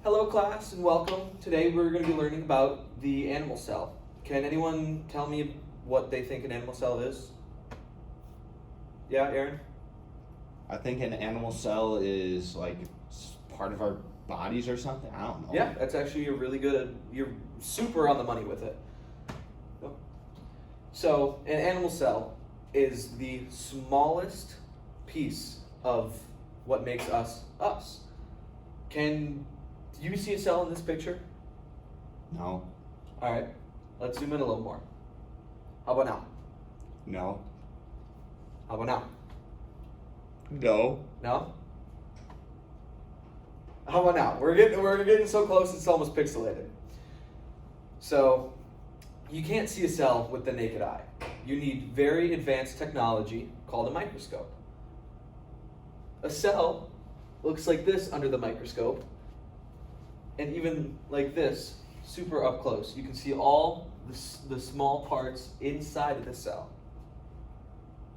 Hello class and welcome. Today we're going to be learning about the animal cell. Can anyone tell me what they think an animal cell is? Yeah, Aaron? I think an animal cell is like part of our bodies or something. I don't know. Yeah, that's actually you're super on the money with it. So an animal cell is the smallest piece of what makes us us. Can you see a cell in this picture? No. All right, let's zoom in a little more. How about now? No. How about now? No. No? How about now? We're getting so close it's almost pixelated. So you can't see a cell with the naked eye. You need very advanced technology called a microscope. A cell looks like this under the microscope, and even like this, super up close. You can see all the small parts inside of the cell.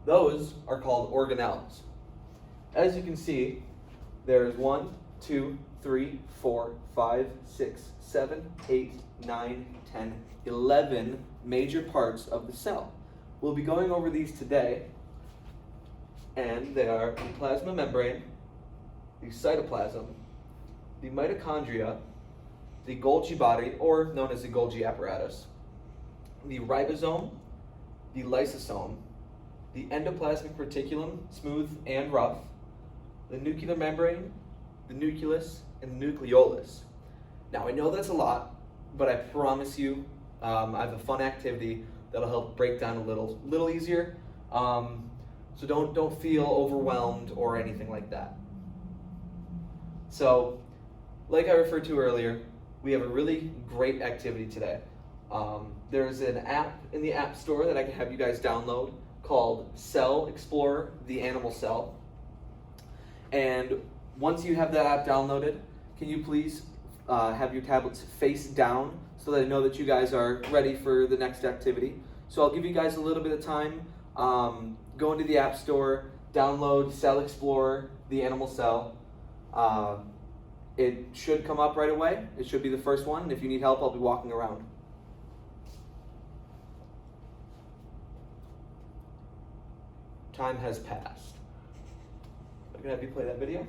Those are called organelles. As you can see, there's 1, 2, 3, 4, 5, 6, 7, 8, 9, 10, 11 major parts of the cell. We'll be going over these today, and they are the plasma membrane, the cytoplasm, the mitochondria, the Golgi body, or known as the Golgi apparatus, the ribosome, the lysosome, the endoplasmic reticulum, smooth and rough, the nuclear membrane, the nucleus, and the nucleolus. Now I know that's a lot, but I promise you I have a fun activity that'll help break down a little easier. So don't feel overwhelmed or anything like that. So, like I referred to earlier, we have a really great activity today. There's an app in the App Store that I can have you guys download called Cell Explorer, the Animal Cell. And once you have that app downloaded, can you please have your tablets face down so that I know that you guys are ready for the next activity. So I'll give you guys a little bit of time. Go into the App Store, download Cell Explorer, the Animal Cell. It should come up right away. It should be the first one. And if you need help, I'll be walking around. Time has passed. I'm gonna have you play that video.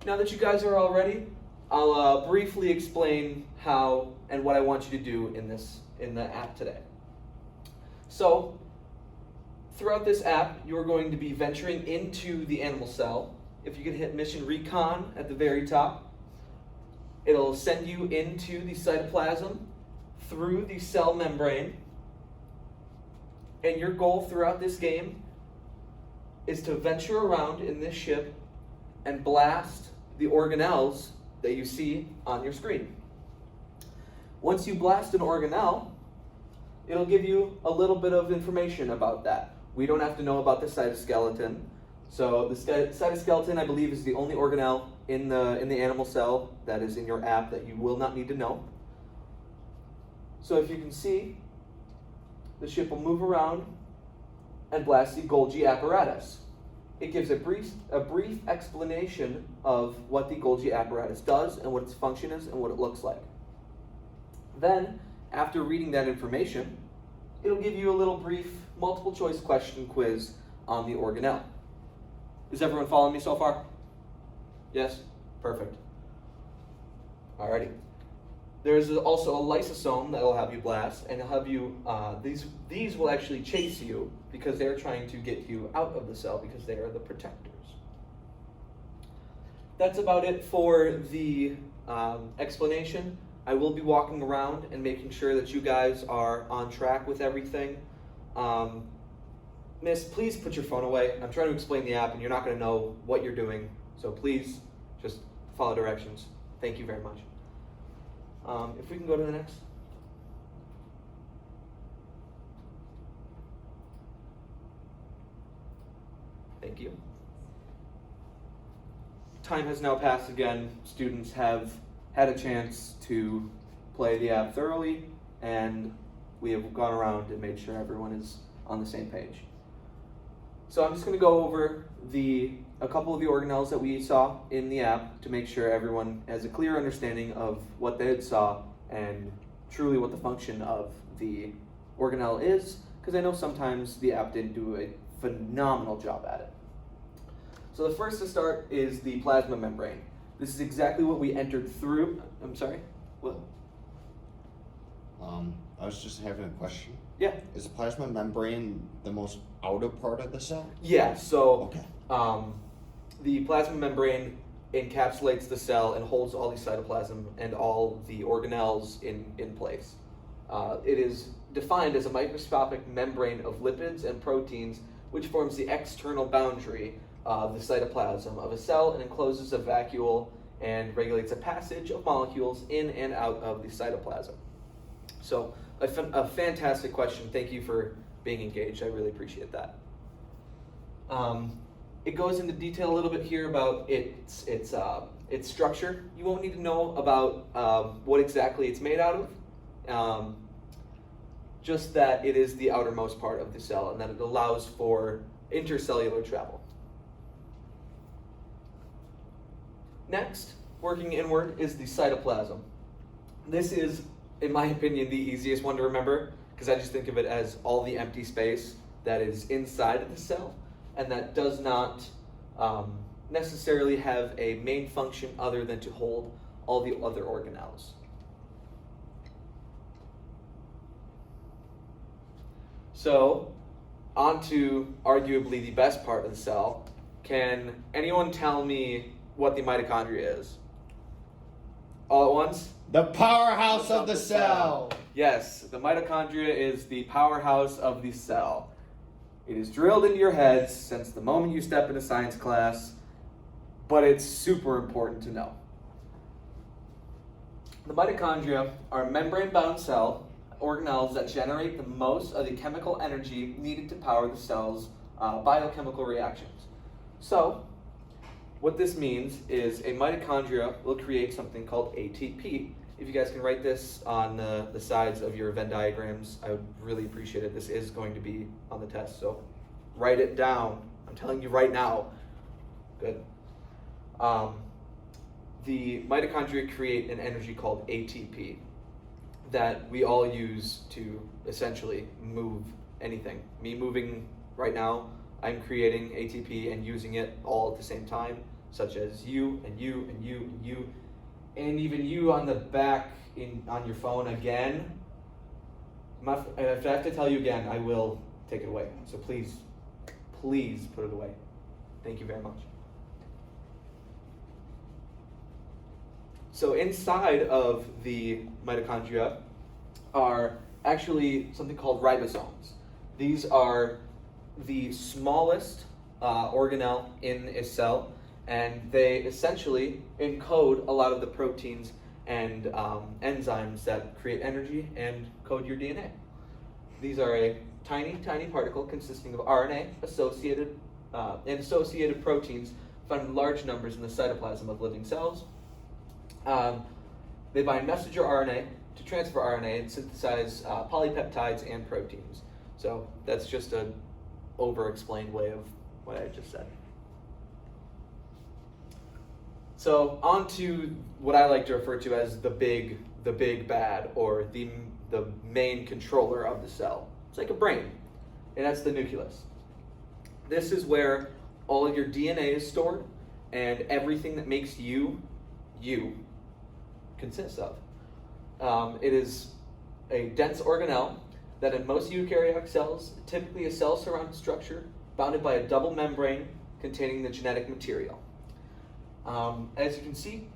Now that you guys are all ready, I'll briefly explain how and what I want you to do in the app today. So, throughout this app, you're going to be venturing into the animal cell. If you can hit Mission Recon at the very top, it'll send you into the cytoplasm through the cell membrane. And your goal throughout this game is to venture around in this ship and blast the organelles that you see on your screen. Once you blast an organelle, it'll give you a little bit of information about that. We don't have to know about the cytoskeleton. So the cytoskeleton, I believe, is the only organelle in the animal cell that is in your app that you will not need to know. So if you can see, the ship will move around and blast the Golgi apparatus. It gives a brief explanation of what the Golgi apparatus does and what its function is and what it looks like. Then, after reading that information, it'll give you a little brief multiple choice question quiz on the organelle. Is everyone following me so far? Yes? Perfect. Alrighty. There's also a lysosome that will have you blast, and it'll have you, these will actually chase you because they're trying to get you out of the cell because they are the protectors. That's about it for the explanation. I will be walking around and making sure that you guys are on track with everything. Miss, please put your phone away. I'm trying to explain the app and you're not going to know what you're doing, so please just follow directions. Thank you very much. If we can go to the next. Thank you. Time has now passed again. Students have had a chance to play the app thoroughly, and we have gone around and made sure everyone is on the same page. So I'm just going to go over the a couple of the organelles that we saw in the app to make sure everyone has a clear understanding of what they had saw and truly what the function of the organelle is, because I know sometimes the app didn't do a phenomenal job at it. So the first to start is the plasma membrane. This is exactly what we entered through. I'm sorry? What? I was just having a question. Yeah. Is the plasma membrane the most outer part of the cell? Yeah, so Okay. the plasma membrane encapsulates the cell and holds all the cytoplasm and all the organelles in place. It is defined as a microscopic membrane of lipids and proteins which forms the external boundary of the cytoplasm of a cell and encloses a vacuole and regulates the passage of molecules in and out of the cytoplasm. So a fantastic question. Thank you for being engaged. I really appreciate that. It goes into detail a little bit here about its structure. You won't need to know about what exactly it's made out of. Just that it is the outermost part of the cell and that it allows for intercellular travel. Next, working inward, is the cytoplasm. This is, in my opinion, the easiest one to remember because I just think of it as all the empty space that is inside of the cell and that does not necessarily have a main function other than to hold all the other organelles. So, on to arguably the best part of the cell. Can anyone tell me what the mitochondria is? All at once? The powerhouse of the cell. Yes, the mitochondria is the powerhouse of the cell. It is drilled into your heads since the moment you step into science class, but it's super important to know. The mitochondria are membrane-bound cell organelles that generate the most of the chemical energy needed to power the cell's biochemical reactions. So, what this means is a mitochondria will create something called ATP. If you guys can write this on the sides of your Venn diagrams, I would really appreciate it. This is going to be on the test, so write it down. I'm telling you right now. Good. The mitochondria create an energy called ATP that we all use to essentially move anything. Me moving right now, I'm creating ATP and using it all at the same time, such as you and you and you and you, and even you on the back on your phone again. If I have to tell you again, I will take it away. So please put it away. Thank you very much. So inside of the mitochondria are actually something called ribosomes. These are the smallest organelle in a cell, and they essentially encode a lot of the proteins and enzymes that create energy and code your DNA. These are a tiny, tiny particle consisting of RNA and associated proteins found in large numbers in the cytoplasm of living cells. They bind messenger RNA to transfer RNA and synthesize polypeptides and proteins. So that's just an over-explained way of what I just said. So on to what I like to refer to as the big bad, or the main controller of the cell. It's like a brain, and that's the nucleus. This is where all of your DNA is stored, and everything that makes you consists of. It is a dense organelle that in most eukaryotic cells, typically a cell surrounding structure bounded by a double membrane containing the genetic material. As you can see,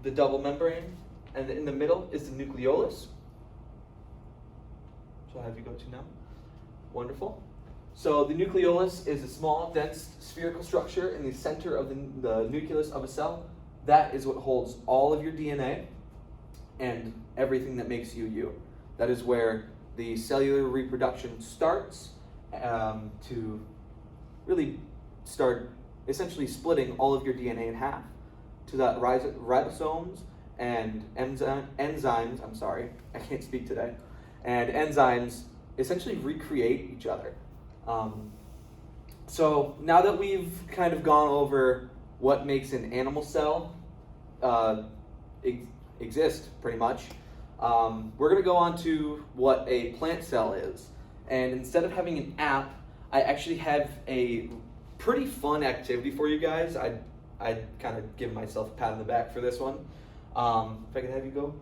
the double membrane, and in the middle is the nucleolus. So I'll have you go to now. Wonderful. So the nucleolus is a small, dense, spherical structure in the center of the nucleus of a cell. That is what holds all of your DNA and everything that makes you you. That is where the cellular reproduction starts to really start essentially splitting all of your DNA in half. To that, ribosomes and enzymes, I'm sorry, I can't speak today, and enzymes essentially recreate each other. So now that we've kind of gone over what makes an animal cell exist, pretty much, we're going to go on to what a plant cell is. And instead of having an app, I actually have a pretty fun activity for you guys. I'd kind of give myself a pat on the back for this one. If I could have you go.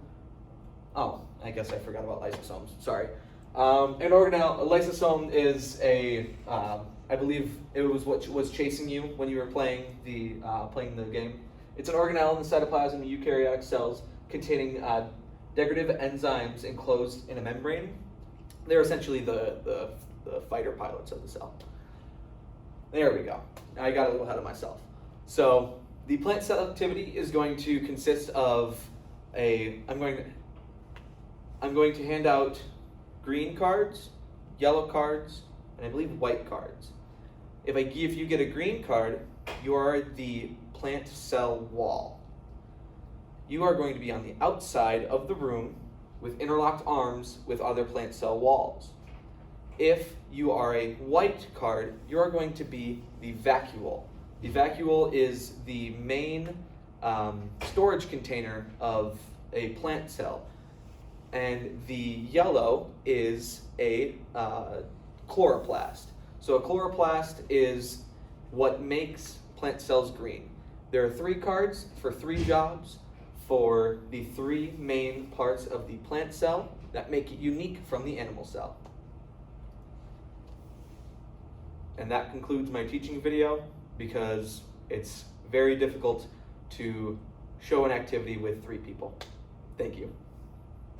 Oh, I guess I forgot about lysosomes. Sorry. An organelle, a lysosome is I believe it was what was chasing you when you were playing the game. It's an organelle in the cytoplasm of eukaryotic cells containing degradative enzymes enclosed in a membrane. They're essentially the fighter pilots of the cell. There we go. I got a little ahead of myself. So the plant cell activity is going to consist of I'm going to hand out green cards, yellow cards, and I believe white cards. If you get a green card, you are the plant cell wall. You are going to be on the outside of the room with interlocked arms with other plant cell walls. If you are a white card, you are going to be the vacuole. The vacuole is the main storage container of a plant cell. And the yellow is a chloroplast. So a chloroplast is what makes plant cells green. There are 3 cards for 3 jobs for the 3 main parts of the plant cell that make it unique from the animal cell. And that concludes my teaching video because it's very difficult to show an activity with 3 people. Thank you.